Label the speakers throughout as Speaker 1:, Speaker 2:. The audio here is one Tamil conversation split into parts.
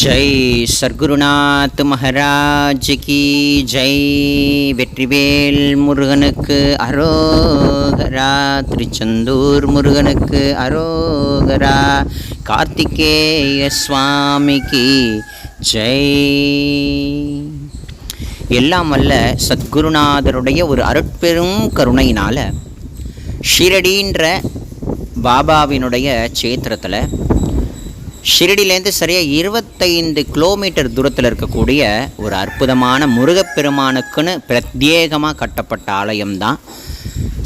Speaker 1: ஜெய் சர்க்குருநாத் மகாராஜ் கி ஜெய். வெற்றிவேல் முருகனுக்கு அரோகரா, திருச்செந்தூர் முருகனுக்கு அரோகரா, கார்த்திகேய சுவாமிக்கு ஜெய். எல்லாம் வல்ல சத்குருநாதருடைய ஒரு அருட்பெரும் கருணையினால் ஷிரடின்ற பாபாவினுடைய சேத்திரத்தில் ஷிரடியிலேருந்து சரியாக 25 கிலோமீட்டர் தூரத்தில் இருக்கக்கூடிய ஒரு அற்புதமான முருகப்பெருமானுக்குன்னு பிரத்யேகமாக கட்டப்பட்ட ஆலயம்தான்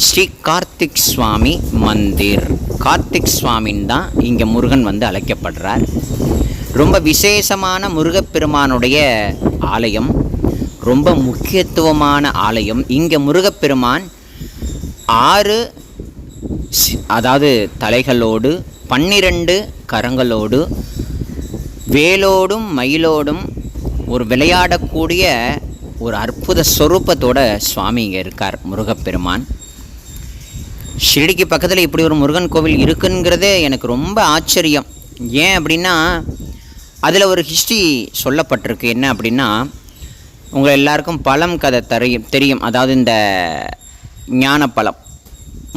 Speaker 1: ஸ்ரீ கார்த்திக் சுவாமி மந்திர். கார்த்திக் சுவாமின்னு தான் இங்கே முருகன் வந்து அழைக்கப்படுறார். ரொம்ப விசேஷமான முருகப்பெருமானுடைய ஆலயம், ரொம்ப முக்கியத்துவமான ஆலயம். இங்கே முருகப்பெருமான் 6 அதாவது தலைகளோடு 12 கரங்களோடு வேலோடும் மயிலோடும் ஒரு விளையாடக்கூடிய ஒரு அற்புத சொரூபத்தோட சுவாமி இங்கே இருக்கார் முருகப்பெருமான். ஷிரடிக்கு பக்கத்தில் இப்படி ஒரு முருகன் கோவில் இருக்குங்கிறதே எனக்கு ரொம்ப ஆச்சரியம். ஏன் அப்படின்னா அதில் ஒரு ஹிஸ்ட்ரி சொல்லப்பட்டிருக்கு. என்ன அப்படின்னா, உங்கள் எல்லாருக்கும் பழம் கதை தெரியும். அதாவது இந்த ஞானப்பழம்,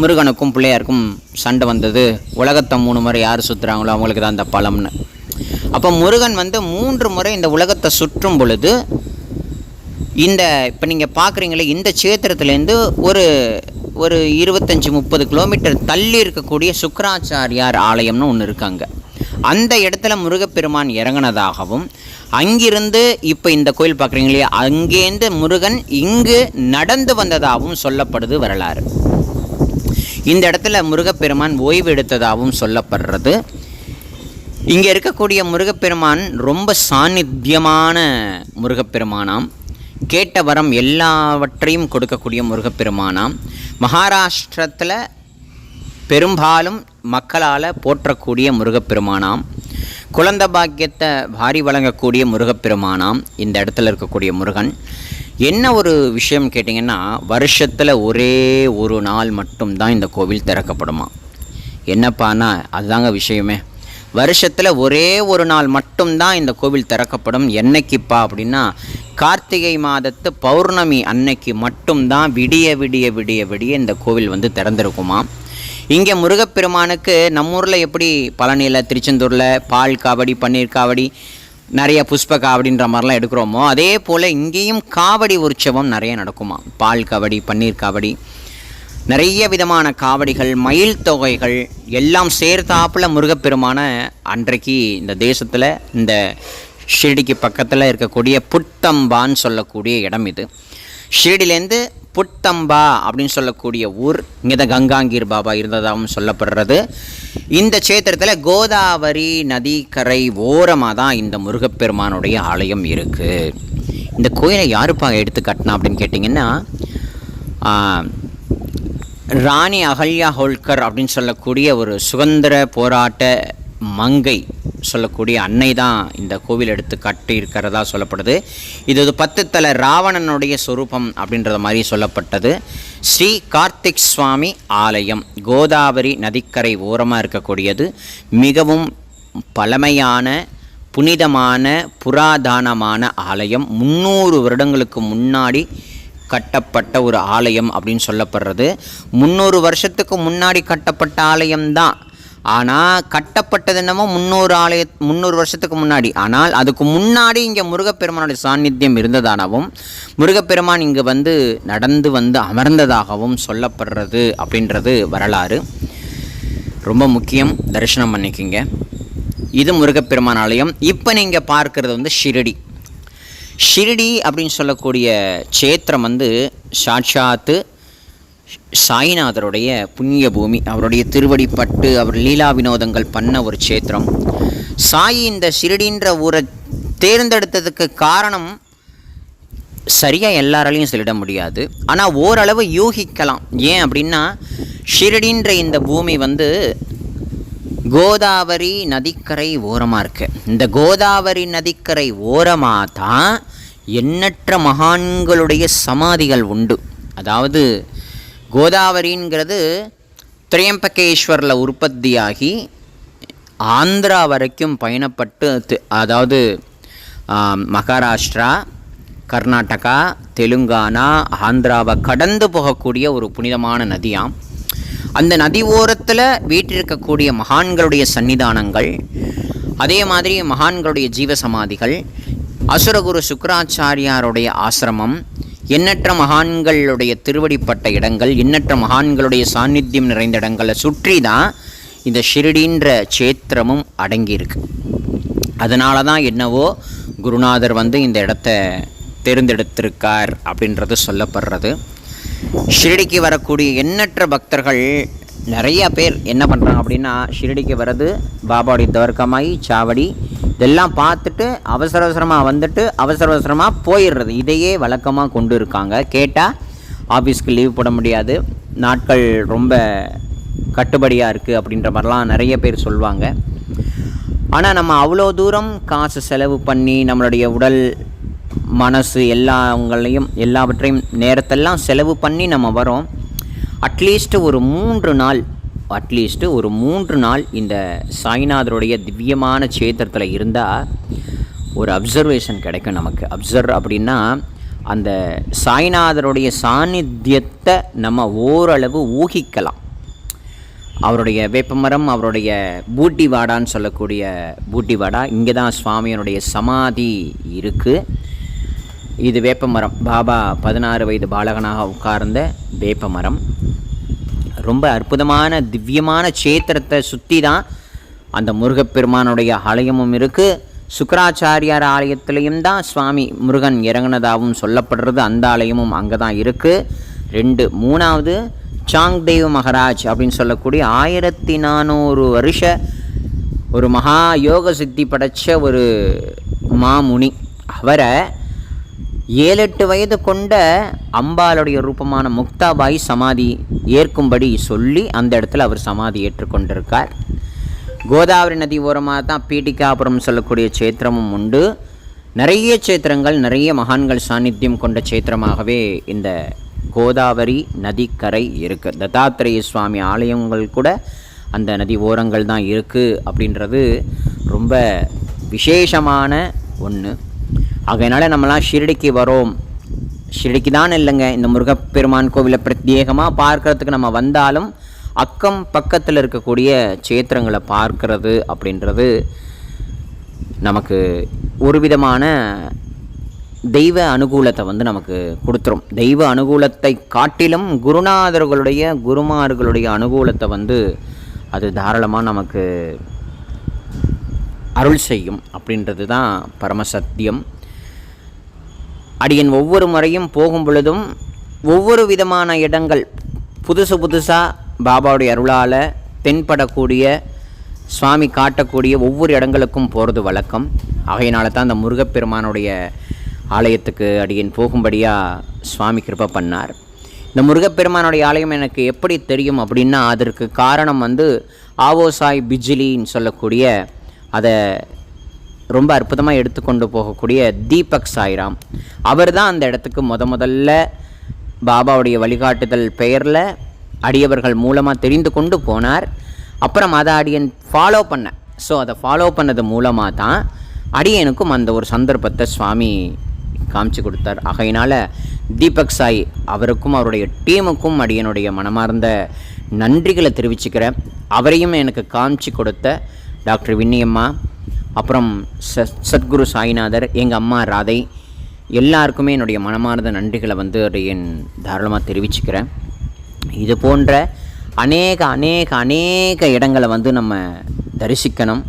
Speaker 1: முருகனுக்கும் பிள்ளையாருக்கும் சண்டை வந்தது. உலகத்தை 3 முறை யார் சுற்றுறாங்களோ அவங்களுக்கு தான் அந்த பழம்னு. அப்போ முருகன் வந்து 3 முறை இந்த உலகத்தை சுற்றும் பொழுது இந்த இப்போ நீங்கள் பார்க்குறீங்களே இந்த சேத்திரத்துலேருந்து ஒரு 25-30 கிலோமீட்டர் தள்ளி இருக்கக்கூடிய சுக்கராச்சாரியார் ஆலயம்னு ஒன்று இருக்காங்க. அந்த இடத்துல முருகப்பெருமான் இறங்கினதாகவும், அங்கிருந்து இப்போ இந்த கோயில் பார்க்குறீங்களே அங்கேருந்து முருகன் இங்கு நடந்து வந்ததாகவும் சொல்லப்படுது வரலாறு. இந்த இடத்துல முருகப்பெருமான் ஓய்வு எடுத்ததாகவும் சொல்லப்படுறது. இங்கே இருக்கக்கூடிய முருகப்பெருமான் ரொம்ப சாநித்தியமான முருகப்பெருமானாம். கேட்ட வரம் எல்லாவற்றையும் கொடுக்கக்கூடிய முருகப்பெருமானாம். மகாராஷ்டிரத்தில் பெரும்பாலும் மக்களால் போற்றக்கூடிய முருகப்பெருமானாம். குழந்தை பாக்கியத்தை வாரி வழங்கக்கூடிய முருகப்பெருமானாம் இந்த இடத்துல இருக்கக்கூடிய முருகன். என்ன ஒரு விஷயம் கேட்டிங்கன்னா, வருஷத்தில் ஒரே ஒரு நாள் மட்டும்தான் இந்த கோவில் திறக்கப்படுமா. என்னப்பானா அதுதாங்க விஷயமே. வருஷத்தில் ஒரே ஒரு நாள் மட்டும்தான் இந்த கோவில் திறக்கப்படும். என்னைக்குப்பா அப்படின்னா, கார்த்திகை மாதத்து பௌர்ணமி அன்னைக்கு மட்டும்தான் விடிய விடிய விடிய விடிய இந்த கோவில் வந்து திறந்திருக்குமா. இங்கே முருகப்பெருமானுக்கு நம்ம ஊரில் எப்படி பழனியில், திருச்செந்தூரில் பால் காவடி, பன்னீர் காவடி, நிறைய புஷ்ப காவடின்ற மாதிரிலாம் எடுக்கிறோமோ, அதே போல் இங்கேயும் காவடி உற்சவம் நிறைய நடக்குமா. பால் காவடி, பன்னீர் காவடி, நிறைய விதமான காவடிகள், மயில் தொகைகள் எல்லாம் சேர்த்தாப்புல முருகப்பெருமான அன்றைக்கு இந்த தேசத்தில், இந்த ஷிரடிக்கு பக்கத்தில் இருக்கக்கூடிய புத்தம்பான்னு சொல்லக்கூடிய இடம் இது. ஷிரடியிலேருந்து புத்தம்பா அப்படின்னு சொல்லக்கூடிய ஊர், இங்கே தான் கங்காங்கீர் பாபா இருந்ததாகவும் சொல்லப்படுறது. இந்த சேத்திரத்தில் கோதாவரி நதிக்கரை ஓரமாக தான் இந்த முருகப்பெருமானுடைய ஆலயம் இருக்குது. இந்த கோயிலை யாருப்பா எடுத்து கட்டினா அப்படின்னு கேட்டிங்கன்னா, ராணி அகல்யா ஹோல்கர் அப்படின்னு சொல்லக்கூடிய ஒரு சுதந்திர போராட்ட மங்கை சொல்லக்கூடிய அன்னை தான் இந்த கோவில் எடுத்து கட்டி இருக்கிறதா சொல்லப்படுது. இது ஒரு 10 தலை ராவணனுடைய சொரூபம் அப்படின்றத மாதிரி சொல்லப்பட்டது. ஸ்ரீ கார்த்திக் சுவாமி ஆலயம் கோதாவரி நதிக்கரை ஓரமாக இருக்கக்கூடியது. மிகவும் பழமையான, புனிதமான, புராதனமான ஆலயம். 300 வருடங்களுக்கு முன்னாடி கட்டப்பட்ட ஒரு ஆலயம் அப்படின்னு சொல்லப்படுறது. 300 வருஷத்துக்கு முன்னாடி கட்டப்பட்ட ஆலயம்தான். ஆனால் கட்டப்பட்டது என்னமோ 300 வருஷத்துக்கு முன்னாடி. ஆனால் அதுக்கு முன்னாடி இங்கே முருகப்பெருமானுடைய சாநித்தியம் இருந்ததாகவும், முருகப்பெருமான் இங்கே வந்து நடந்து வந்து அமர்ந்ததாகவும் சொல்லப்படுறது அப்படின்றது வரலாறு. ரொம்ப முக்கியம், தரிசனம் பண்ணிக்கிங்க. இது முருகப்பெருமான் ஆலயம். இப்போ நீங்கள் பார்க்குறது வந்து ஷிரடி. ஷிரடி அப்படின்னு சொல்லக்கூடிய சேத்திரம் வந்து சாட்சாத்து சாய்நாதருடைய புண்ணிய பூமி. அவருடைய திருவடிப்பட்டு அவர் லீலா வினோதங்கள் பண்ண ஒரு சேத்திரம். சாயி இந்த ஷிரடின்ற ஊரை தேர்ந்தெடுத்ததுக்கு காரணம் சரியாக எல்லாராலையும் சொல்லிட முடியாது, ஆனால் ஓரளவு யூகிக்கலாம். ஏன் அப்படின்னா, ஷிரடின்ற இந்த பூமி வந்து கோதாவரி நதிக்கரை ஓரமாக இருக்குது. இந்த கோதாவரி நதிக்கரை ஓரமாக தான் எண்ணற்ற மகான்களுடைய சமாதிகள் உண்டு. அதாவது கோதாவரிங்கிறது திரியம்பகேஸ்வரில் உற்பத்தியாகி ஆந்திரா வரைக்கும் பயணப்பட்டு, அதாவது மகாராஷ்டிரா, கர்நாடகா, தெலுங்கானா, ஆந்திராவை கடந்து போகக்கூடிய ஒரு புனிதமான நதியாம். அந்த நதி ஓரத்தில் வீற்றிருக்கக்கூடிய மகான்களுடைய சன்னிதானங்கள், அதே மாதிரி மகான்களுடைய ஜீவசமாதிகள், அசுரகுரு சுக்கராச்சாரியாருடைய ஆசிரமம், எண்ணற்ற மகான்களுடைய திருவடிப்பட்ட இடங்கள், எண்ணற்ற மகான்களுடைய சாநித்தியம் நிறைந்த இடங்களை சுற்றி தான் இந்த ஷிரடின்ற சேத்திரமும் அடங்கியிருக்கு. அதனால தான் என்னவோ குருநாதர் இந்த இடத்த தேர்ந்தெடுத்திருக்கார் அப்படின்றது சொல்லப்படுறது. ஷிரடிக்கு வரக்கூடிய எண்ணற்ற பக்தர்கள் நிறையா பேர் என்ன பண்ணுறாங்க அப்படின்னா, ஷிரடிக்கு வர்றது பாபாவுடைய துவாரகமாயி சாவடி இதெல்லாம் பார்த்துட்டு அவசர அவசரமாக வந்துட்டு அவசர அவசரமாக போயிடுறது, இதையே வழக்கமாக கொண்டு இருக்காங்க. கேட்டால் ஆஃபீஸ்க்கு லீவ் போட முடியாது, நாட்கள் ரொம்ப கட்டுப்படியாக இருக்குது அப்படின்ற மாதிரிலாம் நிறைய பேர் சொல்லுவாங்க. ஆனால் நம்ம அவ்வளோ தூரம் காசு செலவு பண்ணி நம்மளுடைய உடல் மனசு எல்லாவற்றையும் நேரத்தெல்லாம் செலவு பண்ணி நம்ம வரோம். அட்லீஸ்ட்டு ஒரு 3 நாள் இந்த சாய்நாதருடைய திவ்யமான சேத்திரத்தில் இருந்தால் ஒரு அப்சர்வேஷன் கிடைக்கும் நமக்கு. அப்படின்னா அந்த சாய்நாதருடைய சாநித்தியத்தை நம்ம ஓரளவு ஊகிக்கலாம். அவருடைய வேப்பமரம், அவருடைய பூட்டிவாடான்னு சொல்லக்கூடிய பூட்டிவாடா, இங்கே தான் சுவாமியனுடைய சமாதி இருக்குது. இது வேப்பமரம், பாபா 16 வயது பாலகனாக உட்கார்ந்த வேப்பமரம். ரொம்ப அற்புதமான திவ்யமான சேத்திரத்தை சுற்றி தான் அந்த முருகப்பெருமானுடைய ஆலயமும் இருக்குது. சுக்கராச்சாரியார் ஆலயத்திலையும் தான் சுவாமி முருகன் இறங்கினதாகவும் சொல்லப்படுறது. அந்த ஆலயமும் அங்கே தான் இருக்குது. 3வது சாங்தேவ் மகாராஜ் அப்படின்னு சொல்லக்கூடிய 1400 வருஷ ஒரு மகா யோக சித்தி படைத்த ஒரு மாமுனி. அவரை 7-8 வயது கொண்ட அம்பாளுடைய ரூபமான முக்தாபாய் சமாதி ஏற்கும்படி சொல்லி அந்த இடத்துல அவர் சமாதி ஏற்றுக்கொண்டிருக்கார். கோதாவரி நதி ஓரமாக தான் பீட்டிகாபுரம் சொல்லக்கூடிய சேத்திரமும் உண்டு. நிறைய சேத்திரங்கள், நிறைய மகான்கள் சாநித்தியம் கொண்ட சேத்திரமாகவே இந்த கோதாவரி நதிக்கரை இருக்குது. தத்தாத்திரேய சுவாமி ஆலயங்கள் கூட அந்த நதி ஓரங்கள் தான் இருக்குது அப்படின்றது ரொம்ப விசேஷமான ஒன்று. அதனால் நம்மளாம் ஷிரடிக்கு வரோம். ஷிரடிக்கு தான் இல்லைங்க, இந்த முருகப்பெருமான் கோவிலை பிரத்யேகமாக பார்க்குறதுக்கு நம்ம வந்தாலும் அக்கம் பக்கத்தில் இருக்கக்கூடிய சேத்திரங்களை பார்க்கறது அப்படின்றது நமக்கு ஒரு விதமான தெய்வ அனுகூலத்தை நமக்கு கொடுத்துரும். தெய்வ அனுகூலத்தை காட்டிலும் குருமார்களுடைய அனுகூலத்தை அது தாராளமாக நமக்கு அருள் செய்யும் அப்படின்றது தான் பரமசத்தியம். அடியன் ஒவ்வொரு முறையும் போகும் பொழுதும் ஒவ்வொரு விதமான இடங்கள் புதுசாக பாபாவுடைய அருளால் தென்படக்கூடிய சுவாமி காட்டக்கூடிய ஒவ்வொரு இடங்களுக்கும் போகிறது வழக்கம். ஆகையினால தான் அந்த முருகப்பெருமானுடைய ஆலயத்துக்கு அடியன் போகும்படியாக சுவாமி கிருபை பண்ணார். இந்த முருகப்பெருமானுடைய ஆலயம் எனக்கு எப்படி தெரியும் அப்படின்னா, அதற்கு காரணம் ஆவோசாய் பிஜிலின்னு சொல்லக்கூடிய அதை ரொம்ப அற்புதமாக எடுத்துக்கொண்டு போகக்கூடிய தீபக் சாய்ராம். அவர் தான் அந்த இடத்துக்கு முதல்ல பாபாவுடைய வழிகாட்டுதல் பெயரில் அடியவர்கள் மூலமாக தெரிந்து கொண்டு போனார். அப்புறம் அதை அடியன் ஃபாலோ பண்ணேன். ஸோ அதை ஃபாலோ பண்ணது மூலமாக தான் அடியனுக்கும் அந்த ஒரு சந்தர்ப்பத்தை சுவாமி காமிச்சு கொடுத்தார். ஆகையினால் தீபக் சாய் அவருக்கும் அவருடைய டீமுக்கும் அடியனுடைய மனமார்ந்த நன்றிகளை தெரிவிச்சுக்கிறேன். அவரையும் எனக்கு காமிச்சு கொடுத்த டாக்டர் வின்னியம்மா, அப்புறம் சத்குரு சாய்நாதர், எங்கள் அம்மா ராதை, எல்லாருக்குமே என்னுடைய மனமார்ந்த நன்றிகளை அடியன் தாராளமாக தெரிவிச்சுக்கிறேன். இது போன்ற அநேக இடங்களை நம்ம தரிசிக்கணும்.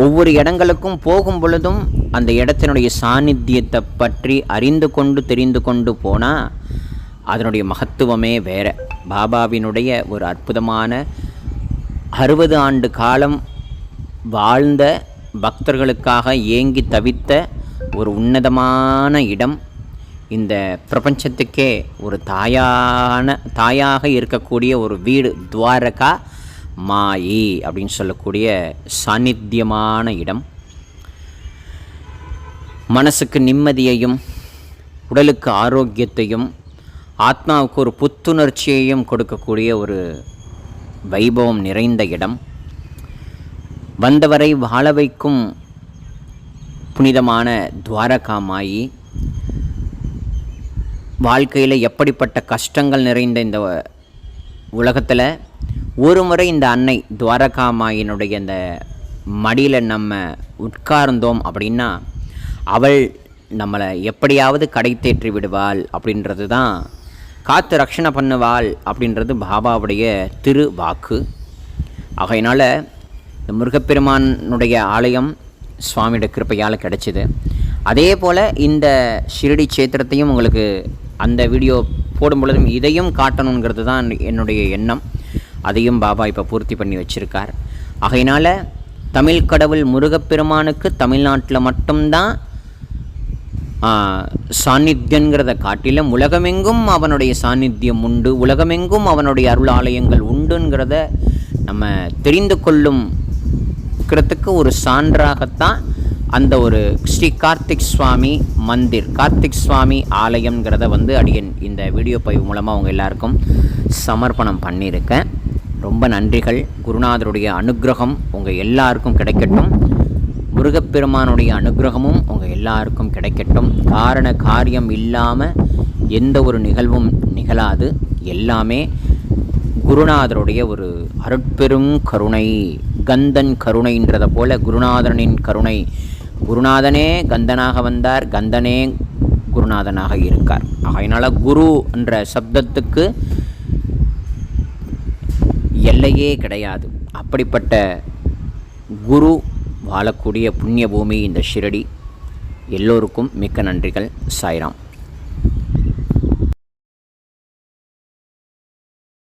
Speaker 1: ஒவ்வொரு இடங்களுக்கும் போகும் பொழுதும் அந்த இடத்தினுடைய சாநித்தியத்தை பற்றி தெரிந்து கொண்டு போனால் அதனுடைய மகத்துவமே வேறு. பாபாவினுடைய ஒரு அற்புதமான 60 ஆண்டு காலம் வாழ்ந்த பக்தர்களுக்காக ஏங்கி தவித்த ஒரு உன்னதமான இடம். இந்த பிரபஞ்சத்துக்கே ஒரு தாயாக இருக்கக்கூடிய ஒரு வீடு, துவாரகா மாயி அப்படின்னு சொல்லக்கூடிய சாநித்தியமான இடம். மனசுக்கு நிம்மதியையும் உடலுக்கு ஆரோக்கியத்தையும் ஆத்மாவுக்கு ஒரு புத்துணர்ச்சியையும் கொடுக்கக்கூடிய ஒரு வைபவம் நிறைந்த இடம். வந்தவரை வாழ வைக்கும் புனிதமான துவாரகா மாயி வாழ்க்கையில் எப்படிப்பட்ட கஷ்டங்கள் நிறைந்த இந்த உலகத்தில் ஒரு முறை இந்த அன்னை துவாரகா மாயினுடைய அந்த மடியில் நம்ம உட்கார்ந்தோம் அப்படின்னா அவள் நம்மளை எப்படியாவது கடை தேற்றி விடுவாள் அப்படின்றது தான், காத்து ரட்சணை பண்ணுவாள் அப்படின்றது பாபாவுடைய திரு வாக்கு. ஆகையினால் இந்த முருகப்பெருமானுடைய ஆலயம் சுவாமியோட கிருப்பையால் கிடச்சிது. அதே போல் இந்த ஷிரடி சேத்திரத்தையும் உங்களுக்கு அந்த வீடியோ போடும் பொழுதும் இதையும் காட்டணுங்கிறது தான் என்னுடைய எண்ணம். அதையும் பாபா இப்போ பூர்த்தி பண்ணி வச்சுருக்கார். ஆகையினால் தமிழ் கடவுள் முருகப்பெருமானுக்கு தமிழ்நாட்டில் மட்டும்தான் சாநித்தியங்கிறத காட்டிலும் உலகமெங்கும் அவனுடைய சாநித்தியம் உண்டு, உலகமெங்கும் அவனுடைய அருள் ஆலயங்கள் உண்டுங்கிறத நம்ம தெரிந்து கொள்ளும்ங்கிறதுக்கு ஒரு சான்றாகத்தான் அந்த ஒரு ஸ்ரீ கார்த்திக் சுவாமி மந்திர், கார்த்திக் சுவாமி ஆலயம்ங்கிறத அடியன் இந்த வீடியோ பதிவு மூலமாக அவங்க எல்லாருக்கும் சமர்ப்பணம் பண்ணியிருக்கேன். ரொம்ப நன்றிகள். குருநாதருடைய அனுக்கிரகம் உங்கள் எல்லாருக்கும் கிடைக்கட்டும். முருகப்பெருமானுடைய அனுக்கிரகமும் உங்கள் எல்லாருக்கும் கிடைக்கட்டும். காரண காரியம் இல்லாமல் எந்த ஒரு நிகழ்வும் நிகழாது. எல்லாமே குருநாதருடைய ஒரு அருட்பெரும் கருணை, கந்தன் கருணைன்றதை போல குருநாதனின் கருணை. குருநாதனே கந்தனாக வந்தார், கந்தனே குருநாதனாக இருக்கார். அதனால் குரு என்ற சப்தத்துக்கு எல்லையே கிடையாது. அப்படிப்பட்ட குரு வாழக்கூடிய புண்ணிய பூமி இந்த ஷிரடி. எல்லோருக்கும் மிக்க நன்றிகள். சாய்ராம்.